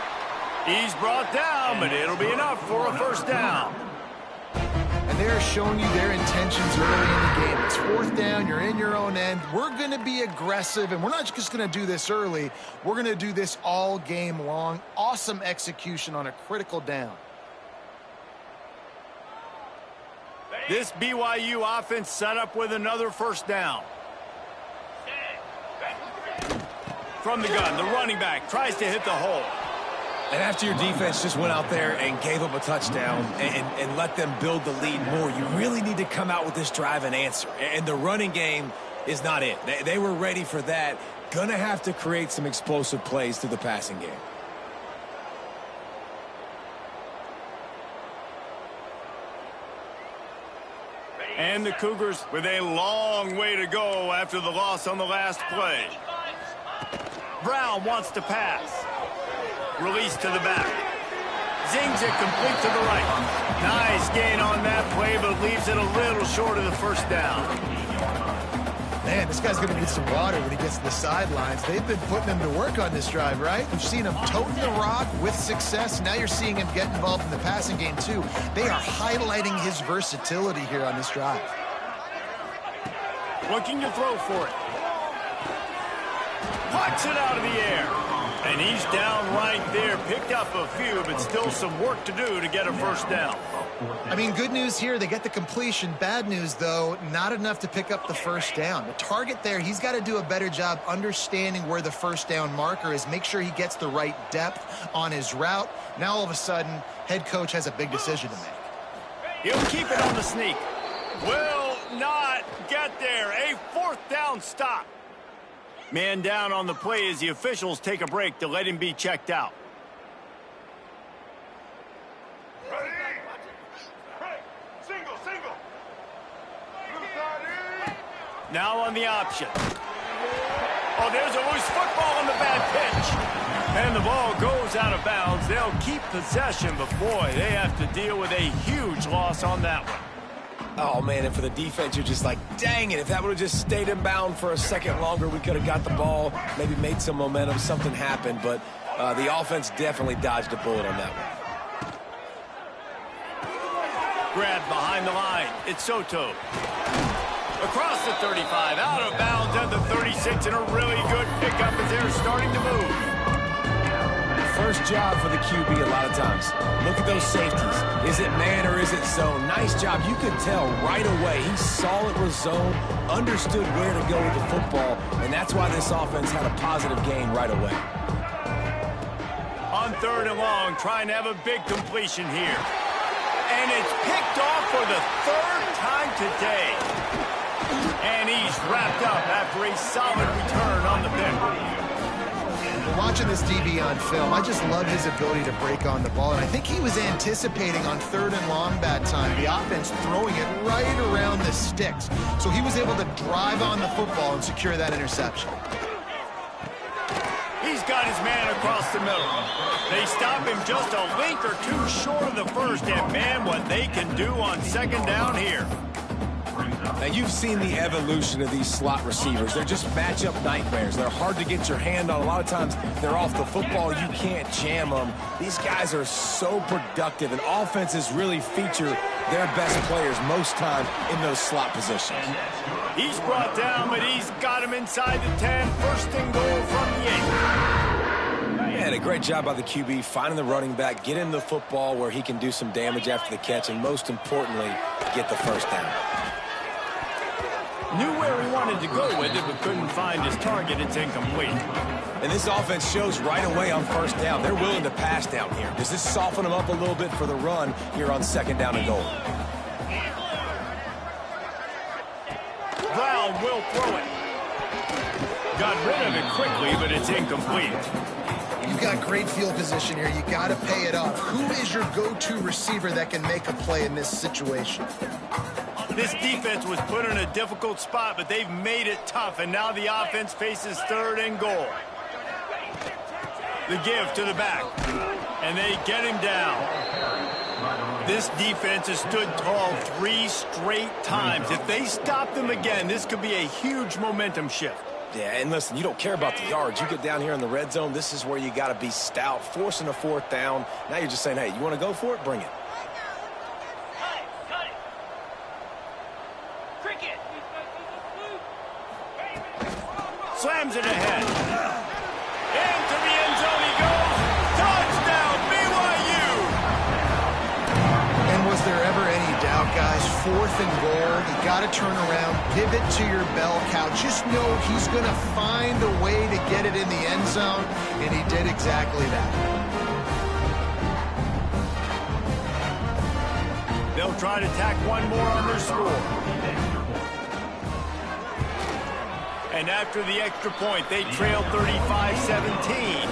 He's brought down, but it'll be enough for a 1st down. And they're showing you their intentions early in the game. It's 4th down, you're in your own end. We're going to be aggressive, and we're not just going to do this early. We're going to do this all game long. Awesome execution on a critical down. This BYU offense set up with another 1st down. From the gun, the running back tries to hit the hole. And after your defense just went out there and gave up a touchdown and let them build the lead more, you really need to come out with this drive and answer. And the running game is not it. They were ready for that. Gonna have to create some explosive plays through the passing game. And the Cougars with a long way to go after the loss on the last play. Brown wants to pass. Release to the back. Zings it complete to the right. Nice gain on that play, but leaves it a little short of the 1st down. Man, this guy's going to need some water when he gets to the sidelines. They've been putting him to work on this drive, right? You've seen him toting the rock with success. Now you're seeing him get involved in the passing game, too. They are highlighting his versatility here on this drive. Looking to throw for it. Pucks it out of the air. And he's down right there. Picked up a few, but still some work to do to get a 1st down. I mean, good news here, they get the completion. Bad news, though, not enough to pick up the 1st down. The target there, he's got to do a better job understanding where the 1st down marker is, make sure he gets the right depth on his route. Now, all of a sudden, head coach has a big decision to make. He'll keep it on the sneak. Will not get there. A 4th down stop. Man down on the play as the officials take a break to let him be checked out. Now on the option. Oh, there's a loose football on the bad pitch. And the ball goes out of bounds. They'll keep possession, but boy, they have to deal with a huge loss on that one. Oh, man, and for the defense, you're just like, dang it, if that would have just stayed inbound for a second longer, we could have got the ball, maybe made some momentum, something happened, but the offense definitely dodged a bullet on that one. Grabbed behind the line. It's Soto. Across the 35, out of bounds at the 36, and a really good pickup as they're starting to move. First job for the QB a lot of times. Look at those safeties. Is it man or is it zone? Nice job. You could tell right away. He saw it was zone, understood where to go with the football, and that's why this offense had a positive gain right away. On 3rd and long, trying to have a big completion here. And it's picked off for the 3rd time today. And he's wrapped up after a solid return on the pick. Watching this DB on film, I just love his ability to break on the ball. And I think he was anticipating on 3rd and long that time, the offense throwing it right around the sticks. So he was able to drive on the football and secure that interception. He's got his man across the middle. They stop him just a link or two short of the 1st. And man, what they can do on 2nd down here. Now, you've seen the evolution of these slot receivers. They're just matchup nightmares. They're hard to get your hand on. A lot of times, they're off the football. You can't jam them. These guys are so productive, and offenses really feature their best players most time in those slot positions. He's brought down, but he's got him inside the 10. 1st and goal from the 8. Yeah, And a great job by the QB finding the running back, getting the football where he can do some damage after the catch, and most importantly, get the first down. Knew where he wanted to go with it, but couldn't find his target. It's incomplete. And this offense shows right away on first down. They're willing to pass down here. Does this soften them up a little bit for the run here on second down and goal? Brown will throw it. Got rid of it quickly, but it's incomplete. You've got great field position here. You got to pay it off. Who is your go-to receiver that can make a play in this situation? This defense was put in a difficult spot, but they've made it tough, and now the offense faces third and goal. The give to the back, and they get him down. This defense has stood tall 3 straight times. If they stop them again, this could be a huge momentum shift. Yeah, and listen, you don't care about the yards. You get down here in the red zone, this is where you got to be stout, forcing a fourth down. Now you're just saying, hey, you want to go for it? Bring it. Slams it ahead. Into the end zone he goes. Touchdown, BYU! And was there ever any doubt, guys? 4th and goal. You got to turn around, pivot to your bell cow. Just know he's going to find a way to get it in the end zone, and he did exactly that. They'll try to tack one more on their score. And after the extra point, they trail 35-17.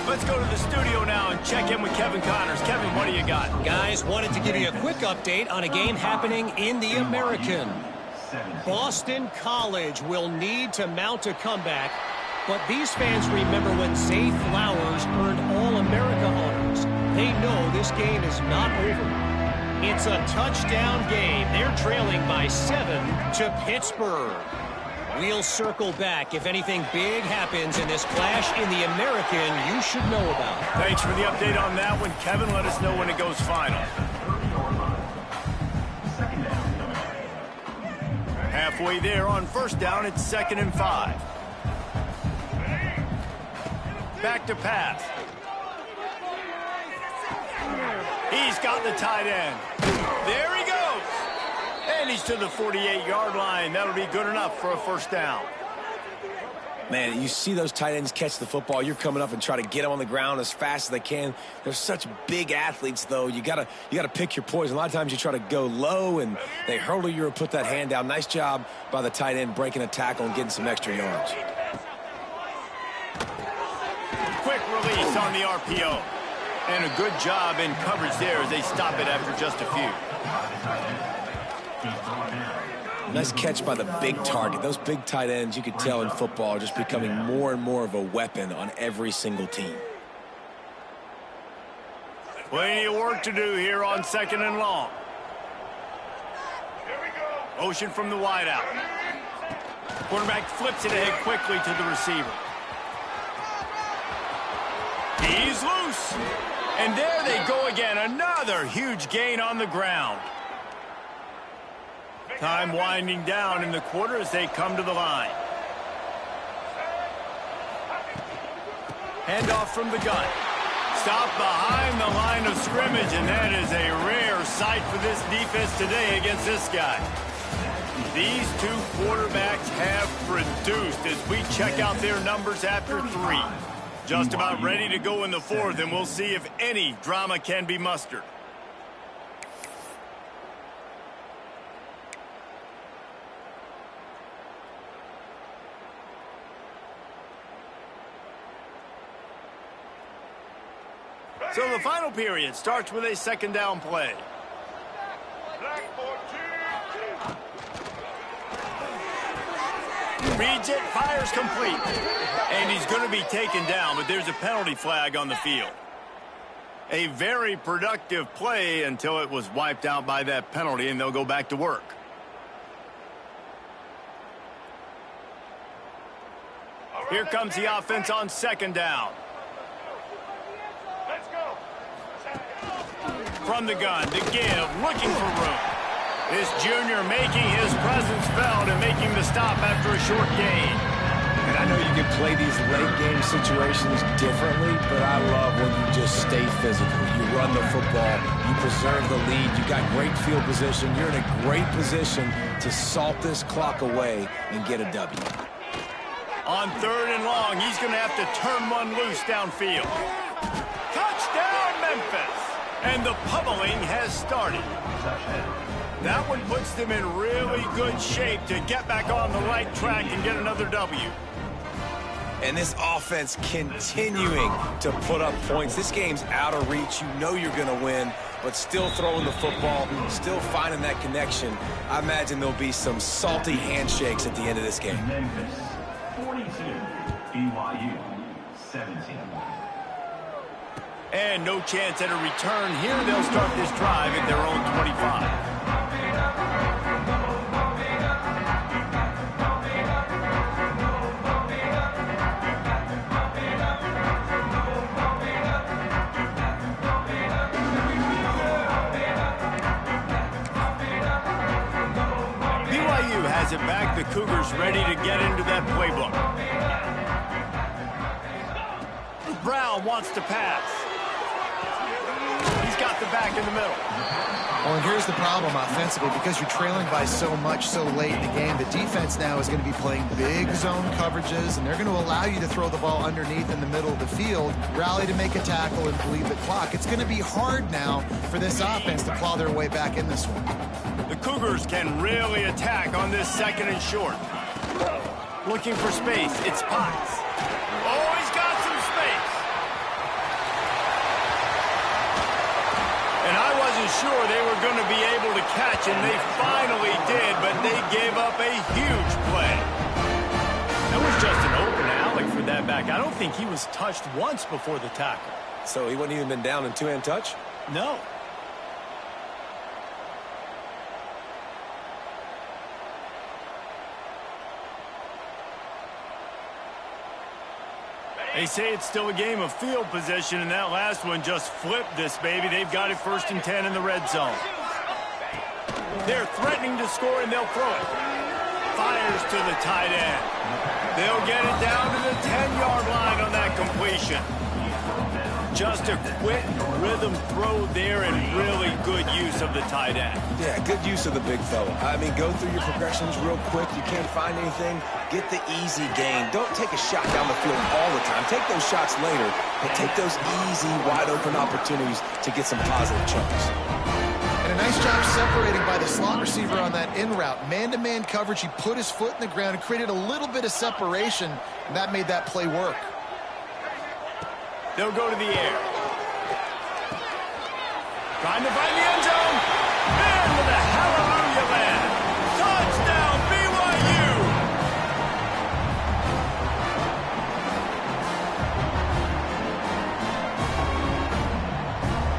Let's go to the studio now and check in with Kevin Connors. Kevin, what do you got? Guys, wanted to give you a quick update on a game happening in the American. Boston College will need to mount a comeback, but these fans remember when Zay Flowers earned All-America honors. They know this game is not over. It's a touchdown game. They're trailing by 7 to Pittsburgh. We'll circle back. If anything big happens in this clash in the American, you should know about it. Thanks for the update on that one, Kevin. Let us know when it goes final. Halfway there on first down, it's 2nd and 5. Back to pass. He's got the tight end. There he goes. And he's to the 48-yard line. That'll be good enough for a first down. Man, you see those tight ends catch the football. You're coming up and try to get them on the ground as fast as they can. They're such big athletes, though. You gotta pick your poison. A lot of times you try to go low, and they hurdle you or put that hand down. Nice job by the tight end breaking a tackle and getting some extra yards. Quick release on the RPO. And a good job in coverage there as they stop it after just a few. Nice catch by the big target. Those big tight ends, you could tell in football, are just becoming more and more of a weapon on every single team. Plenty of work to do here on 2nd and long. Motion from the wideout. Quarterback flips it ahead quickly to the receiver. He's loose. And there they go again. Another huge gain on the ground. Time winding down in the quarter as they come to the line. Handoff from the gun. Stop behind the line of scrimmage, and that is a rare sight for this defense today against this guy. These two quarterbacks have produced as we check out their numbers after 3. Just about ready to go in the 4th, and we'll see if any drama can be mustered. So the final period starts with a 2nd down play. Reads it, fires complete. And he's going to be taken down, but there's a penalty flag on the field. A very productive play until it was wiped out by that penalty, and they'll go back to work. Here comes the offense on 2nd down. From the gun, to give, looking for room. This junior making his presence felt and making the stop after a short gain. And I know you can play these late game situations differently, but I love when you just stay physical. You run the football, you preserve the lead, you got great field position, you're in a great position to salt this clock away and get a W. On 3rd and long, he's going to have to turn one loose downfield. Touchdown, Memphis! And the pummeling has started. That one puts them in really good shape to get back on the right track and get another W. And this offense continuing to put up points. This game's out of reach. You know you're going to win, but still throwing the football, still finding that connection. I imagine there'll be some salty handshakes at the end of this game. Memphis 42, BYU 17. And no chance at a return here. They'll start this drive at their own 25. BYU has it back. The Cougars ready to get into that playbook. Brown wants to pass. He's got the back in the middle. Well, and here's the problem offensively. Because you're trailing by so much so late in the game, the defense now is going to be playing big zone coverages, and they're going to allow you to throw the ball underneath in the middle of the field, rally to make a tackle, and bleed the clock. It's going to be hard now for this offense to claw their way back in this one. The Cougars can really attack on this 2nd and short. Looking for space. It's Potts. Oh, he's got some space. And I wasn't sure they were going to be able to catch him. They finally did, but they gave up a huge play. That was just an open alley for that back. I don't think he was touched once before the tackle. So he wouldn't even been down in two-hand touch? No. They say it's still a game of field position, and that last one just flipped this baby. They've got it 1st and 10 in the red zone. They're threatening to score, and they'll throw it. Fires to the tight end. They'll get it down to the 10-yard line on that completion. Just a quick rhythm throw there and really good use of the tight end. Yeah, good use of the big fella. I mean, go through your progressions real quick. You can't find anything, get the easy gain. Don't take a shot down the field all the time. Take those shots later, but take those easy, wide-open opportunities to get some positive chunks. And a nice job separating by the slot receiver on that in route. Man-to-man coverage, he put his foot in the ground and created a little bit of separation, and that made that play work. They'll go to the air. Trying to find the end zone. Into the hallelujah land. Touchdown, BYU.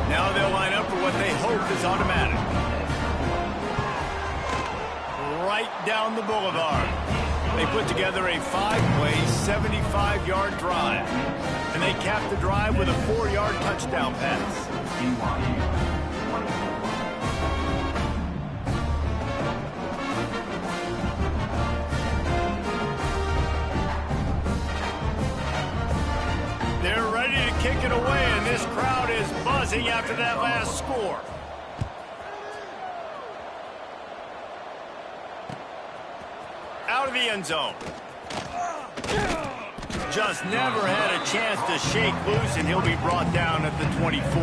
Now they'll line up for what they hope is automatic. Right down the boulevard. They put together a 5-play, 75-yard drive. And they cap the drive with a 4-yard touchdown pass. They're ready to kick it away, and this crowd is buzzing after that last score. Out of the end zone. Just never had a chance to shake loose, and he'll be brought down at the 24.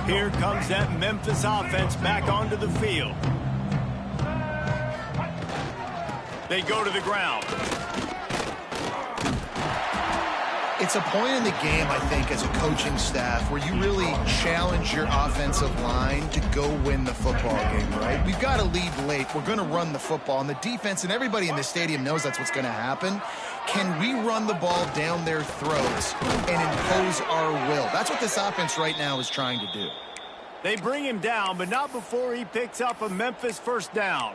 Here comes that Memphis offense back onto the field. They go to the ground. It's a point in the game, I think, as a coaching staff where you really challenge your offensive line to go win the football game, right? We've got to lead late. We're going to run the football, and the defense and everybody in the stadium knows that's what's going to happen. Can we run the ball down their throats and impose our will? That's what this offense right now is trying to do. They bring him down, but not before he picks up a Memphis first down.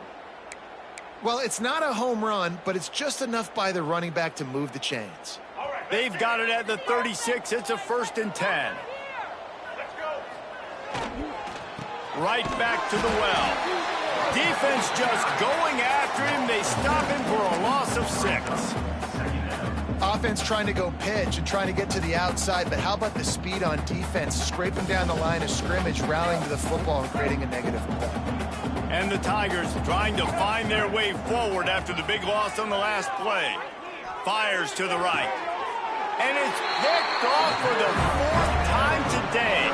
Well, it's not a home run, but it's just enough by the running back to move the chains. They've got it at the 36. It's a 1st and 10. right back to the well. Defense just going after him. They stop him for a loss of 6. Offense trying to go pitch and trying to get to the outside, but how about the speed on defense? Scraping down the line of scrimmage, rallying to the football and creating a negative play. And the Tigers trying to find their way forward after the big loss on the last play. Fires to the right. And it's picked off for the 4th time today.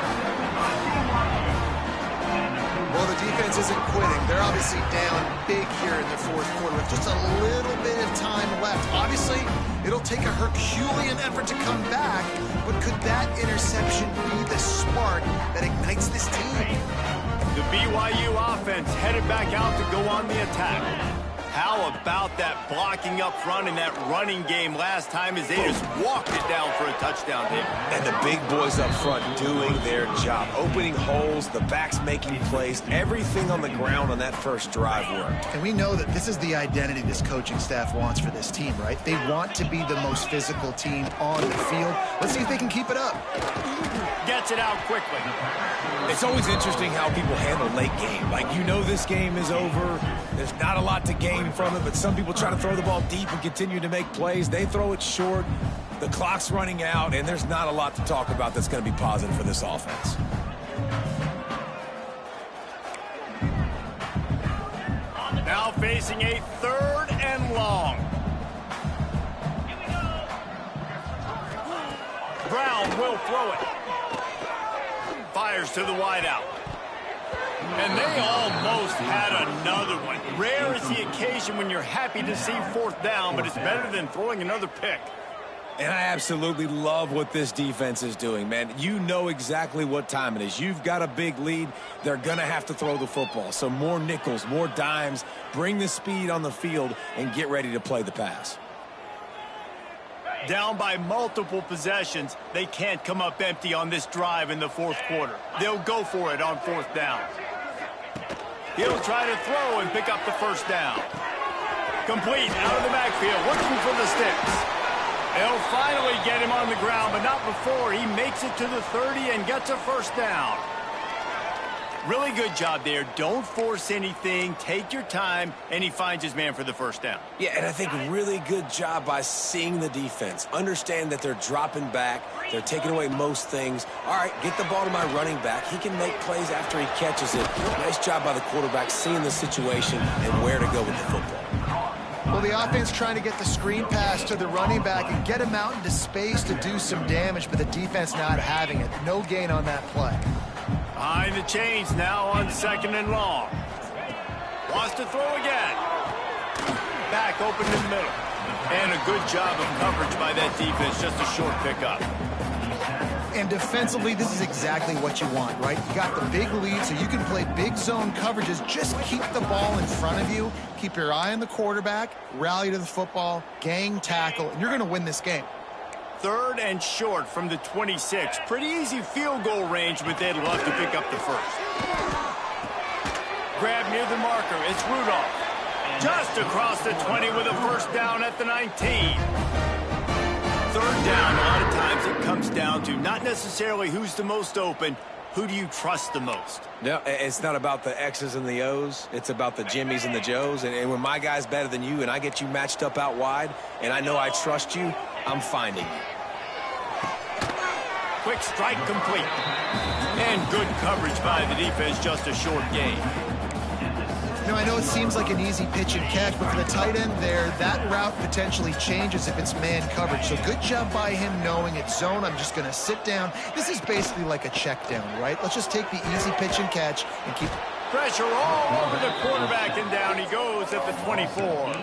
Well, the defense isn't quitting. They're obviously down big here in the 4th quarter with just a little bit of time left. Obviously, it'll take a Herculean effort to come back, but could that interception be the spark that ignites this team? The BYU offense headed back out to go on the attack. How about that blocking up front in that running game last time as they just walked it down for a touchdown there? And the big boys up front doing their job. Opening holes, the backs making plays, everything on the ground on that first drive worked. And we know that this is the identity this coaching staff wants for this team, right? They want to be the most physical team on the field. Let's see if they can keep it up. Gets it out quickly. It's always interesting how people handle late game. Like, you know this game is over. There's not a lot to gain from it, but some people try to throw the ball deep and continue to make plays. They throw it short. The clock's running out, and there's not a lot to talk about that's going to be positive for this offense. Now facing a 3rd and long. Brown will throw it. Fires to the wideout. And they almost had another one. Rare is the occasion when you're happy to see 4th down, but it's better than throwing another pick. And I absolutely love what this defense is doing, man. You know exactly what time it is. You've got a big lead. They're going to have to throw the football. So more nickels, more dimes, bring the speed on the field, and get ready to play the pass. Down by multiple possessions, they can't come up empty on this drive in the 4th quarter. They'll go for it on 4th down. He'll try to throw and pick up the 1st down. Complete out of the backfield, looking for the sticks. They'll finally get him on the ground, but not before he makes it to the 30 and gets a 1st down. Really good job there. Don't force anything. Take your time, and he finds his man for the 1st down. Yeah, and I think really good job by seeing the defense. Understand that they're dropping back. They're taking away most things. All right, get the ball to my running back. He can make plays after he catches it. Nice job by the quarterback seeing the situation and where to go with the football. Well, the offense trying to get the screen pass to the running back and get him out into space to do some damage, but the defense not having it. No gain on that play. Behind the chains now on 2nd and long. Wants to throw again. Back open in the middle. And a good job of coverage by that defense. Just a short pickup. And defensively, this is exactly what you want, right? You got the big lead, so you can play big zone coverages. Just keep the ball in front of you. Keep your eye on the quarterback. Rally to the football. Gang tackle. And you're going to win this game. 3rd and short from the 26. Pretty easy field goal range, but they'd love to pick up the 1st. Grab near the marker. It's Rudolph. Just across the 20 with a 1st down at the 19. 3rd down, a lot of times it comes down to not necessarily who's the most open, who do you trust the most? No, it's not about the X's and the O's. It's about the Jimmies and the Joes. And when my guy's better than you and I get you matched up out wide and I know I trust you, I'm finding you. Quick strike complete. And good coverage by the defense, just a short gain. You know, I know it seems like an easy pitch and catch, but for the tight end there, that route potentially changes if it's man coverage. So good job by him knowing it's zone. I'm just going to sit down. This is basically like a check down, right? Let's just take the easy pitch and catch and keep pressure all over the quarterback, and down he goes at the 24.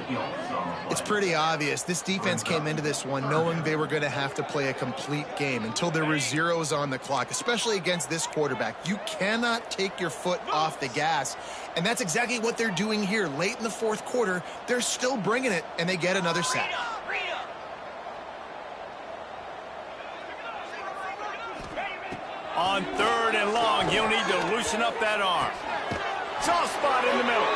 It's pretty obvious. This defense came into this one knowing they were going to have to play a complete game until there were zeros on the clock, especially against this quarterback. You cannot take your foot off the gas, and that's exactly what they're doing here. Late in the 4th quarter, they're still bringing it, and they get another sack. On 3rd and long, he'll need to loosen up that arm. Soft spot in the middle.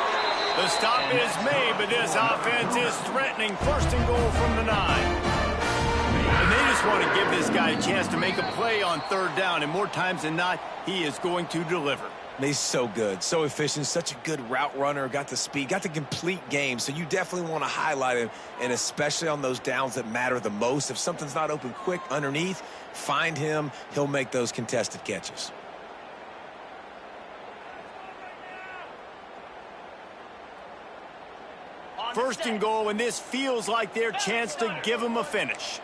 The stop is made, but this offense is threatening 1st and goal from the 9. And they just want to give this guy a chance to make a play on 3rd down, and more times than not, he is going to deliver. He's so good, so efficient, such a good route runner, got the speed, got the complete game. So you definitely want to highlight him, and especially on those downs that matter the most. If something's not open quick underneath, find him. He'll make those contested catches. First and goal, and this feels like their chance to give him a finish.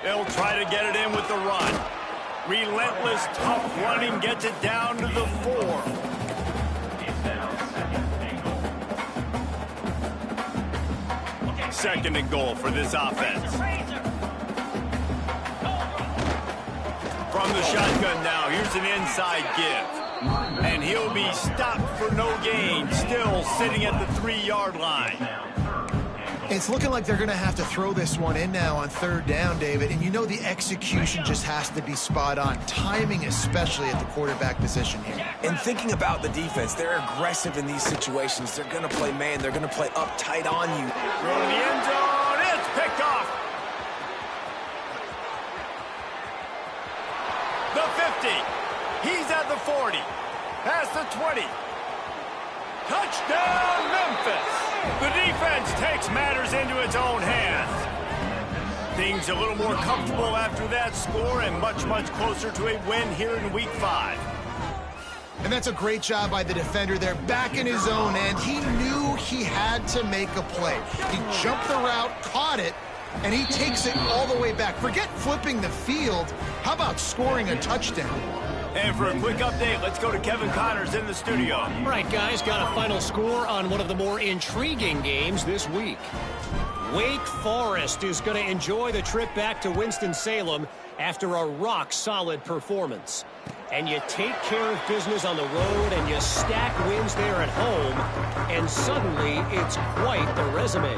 They'll try to get it in with the run. Relentless, tough running gets it down to the 4. Second and goal for this offense. From the shotgun now, here's an inside give. And he'll be stopped for no gain, still sitting at the 3-yard line. It's looking like they're going to have to throw this one in now on third down, David. And you know the execution just has to be spot on. Timing especially at the quarterback position here. And thinking about the defense, they're aggressive in these situations. They're going to play man. They're going to play up tight on you. Throw to the end zone. It's picked off. The 50. He's at the 40. Past the 20. Touchdown, Memphis. The defense takes matters into its own hands. Things a little more comfortable after that score and much, much closer to a win here in Week 5. And that's a great job by the defender there, back in his own end. He knew he had to make a play. He jumped the route, caught it, and he takes it all the way back. Forget flipping the field. How about scoring a touchdown? And for a quick update, let's go to Kevin Connors in the studio. All right, guys, got a final score on one of the more intriguing games this week. Wake Forest is going to enjoy the trip back to Winston-Salem after a rock-solid performance. And you take care of business on the road and you stack wins there at home, and suddenly it's quite the resume.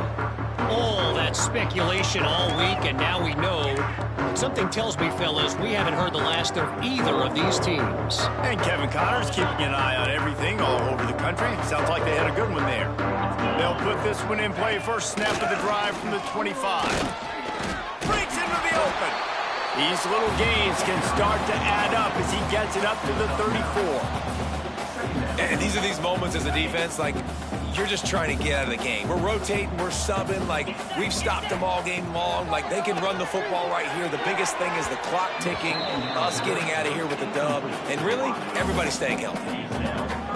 All that speculation all week, and now we know. But something tells me, fellas, we haven't heard the last of either of these teams. And Kevin Connors keeping an eye on everything all over the country. Sounds like they had a good one there. They'll put this one in play. First snap of the drive from the 25. Breaks into the open. These little gains can start to add up as he gets it up to the 34. And these are these moments as a defense, like, you're just trying to get out of the game. We're rotating, we're subbing, like, we've stopped them all game long. Like, they can run the football right here. The biggest thing is the clock ticking, us getting out of here with the dub, and really, everybody staying healthy.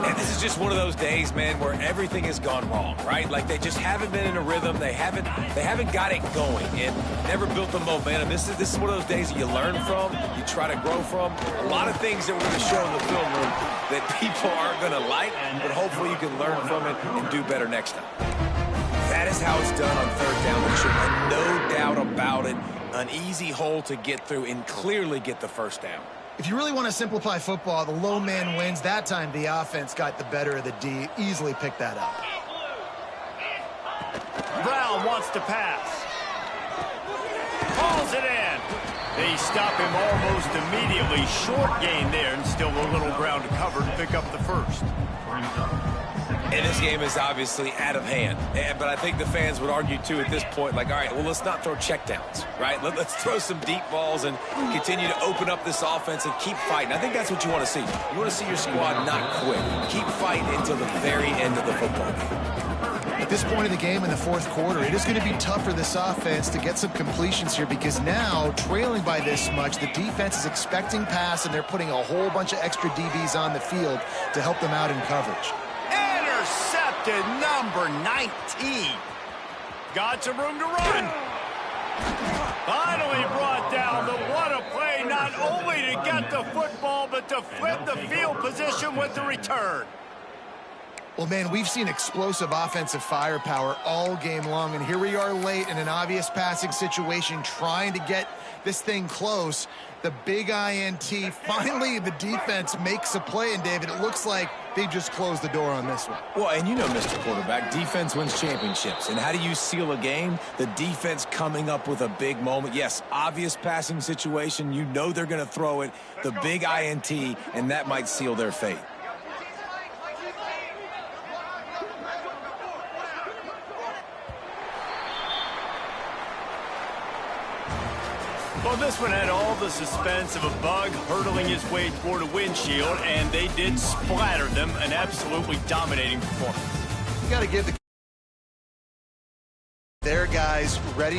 And this is just one of those days, man, where everything has gone wrong, right? Like, they just haven't been in a rhythm. They haven't got it going and never built the momentum. This is one of those days that you learn from, you try to grow from. A lot of things that we're going to show in the film room that people aren't going to like, but hopefully you can learn from it and do better next time. That is how it's done on third down. No doubt about it. An easy hole to get through and clearly get the first down. If you really want to simplify football, the low man wins. That time the offense got the better of the D. Easily picked that up. Brown wants to pass. Hauls it in. They stop him almost immediately. Short gain there, and still a little ground to cover to pick up the first. And this game is obviously out of hand. But I think the fans would argue, too, at this point, like, all right, well, let's not throw checkdowns, right? Let's throw some deep balls and continue to open up this offense and keep fighting. I think that's what you want to see. You want to see your squad not quit. Keep fighting until the very end of the football game. At this point of the game in the fourth quarter, it is going to be tough for this offense to get some completions here because now, trailing by this much, the defense is expecting pass, and they're putting a whole bunch of extra DBs on the field to help them out in coverage. Intercepted, number 19. Got some room to run. Finally brought down. What a play, not only to get the football, but to flip the field position with the return. Well, man, we've seen explosive offensive firepower all game long, and here we are late in an obvious passing situation trying to get this thing close. The big INT, finally the defense makes a play, and David, it looks like they just closed the door on this one. Well, and you know, Mr. Quarterback, defense wins championships. And how do you seal a game? The defense coming up with a big moment. Yes, obvious passing situation. You know they're going to throw it. The big INT, and that might seal their fate. Well, this one had all the suspense of a bug hurtling his way toward a windshield, and they did splatter them. An absolutely dominating performance. You got to give their guys ready